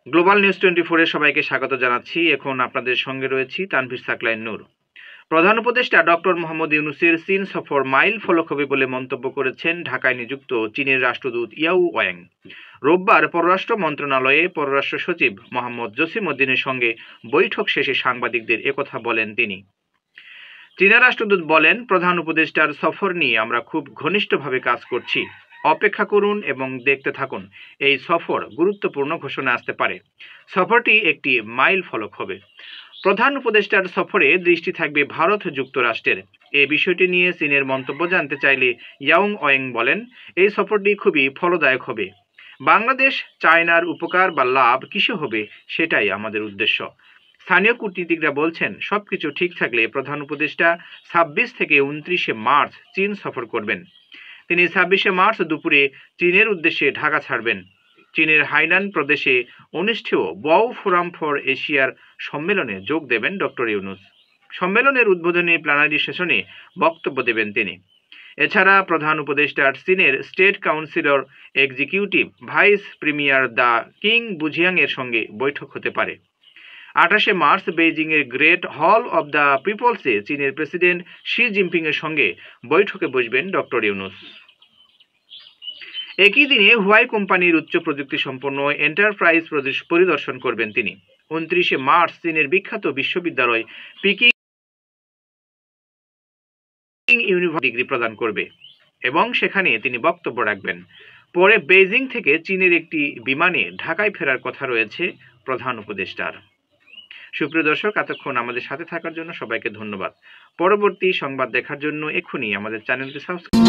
Global news 24 এর সবাইকে স্বাগত জানাচ্ছি। এখন আপনাদের সঙ্গে রয়েছি তানভীর সাকলাইন নূর। প্রধান উপদেষ্টা ডক্টর মোহাম্মদ ইউনূসের চীন সফর মাইল ফলক হবে বলে মন্তব্য করেছেন ঢাকায় নিযুক্ত চীনের রাষ্ট্রদূত ইয়াও ওয়াং। রোববার পররাষ্ট্র মন্ত্রণালয়ে পররাষ্ট্র সচিব মোহাম্মদ জসিম উদ্দিনের সঙ্গে বৈঠক শেষে সাংবাদিকদের একথা বলেন তিনি। চীনা রাষ্ট্রদূত বলেন, প্রধান উপদেষ্টার সফর নিয়ে আমরা খুব ঘনিষ্ঠভাবে কাজ করছি। অপেক্ষা করুন এবং দেখতে থাকুন। এই সফর গুরুত্বপূর্ণ ঘোষণা আসতে পারে। সফরটি একটি মাইল ফলক হবে। প্রধান উপদেষ্টার সফরে দৃষ্টি থাকবে ভারত যুক্তরাষ্ট্রের। এই বিষয়টি নিয়ে চীনের মন্তব্য জানতে চাইলে ইয়াং ওয়েং বলেন, এই সফরটি খুবই ফলদায়ক হবে। বাংলাদেশ চায়নার উপকার বা লাভ কিসে হবে সেটাই আমাদের উদ্দেশ্য। স্থানীয় কূটনীতিকরা বলছেন, সবকিছু ঠিক থাকলে প্রধান উপদেষ্টা 26 থেকে 29 মার্চ চীন সফর করবেন। তিনি 26 মার্চ দুপুরে চীনের উদ্দেশ্যে ঢাকা ছাড়বেন। চীনের হাইনান প্রদেশে অনুষ্ঠেয় ওয়াও ফোরাম ফর এশিয়ার সম্মেলনে যোগ দেবেন ডক্টর ইউনূস। সম্মেলনের উদ্বোধনী প্ল্যানারি সেশনে বক্তব্য দেবেন তিনি। এছাড়া প্রধান উপদেষ্টার চীনের state councillor executive vice premier দ্য কিং বুঝিয়াং এর সঙ্গে বৈঠক হতে পারে। 28 মার্চ বেইজিং এর গ্রেট হল অব দ্য পিপলসে চীনের প্রেসিডেন্ট শি জিনপিং এর সঙ্গে বৈঠকে বসবেন ডক্টর ইউনূস। একই দিনে হুয়াই কোম্পানির উচ্চ প্রযুক্তি সম্পন্ন এন্টারপ্রাইজ পরিদর্শন করবেন তিনি। 29 মার্চ চীনের বিখ্যাত বিশ্ববিদ্যালয় পিকিং ইউনিভার্সিটি ডিগ্রি প্রদান করবে এবং সেখানে তিনি বক্তব্য রাখবেন। পরে বেইজিং থেকে চীনের একটি বিমানে ঢাকায় ফেরার কথা রয়েছে প্রধান উপদেষ্টার। সুপ্রিয় দর্শক, এতক্ষণ আমাদের সাথে থাকার জন্য সবাইকে ধন্যবাদ। পরবর্তী সংবাদ দেখার জন্য এক্ষুনি আমাদের চ্যানেলটি সাবস্ক্রাইব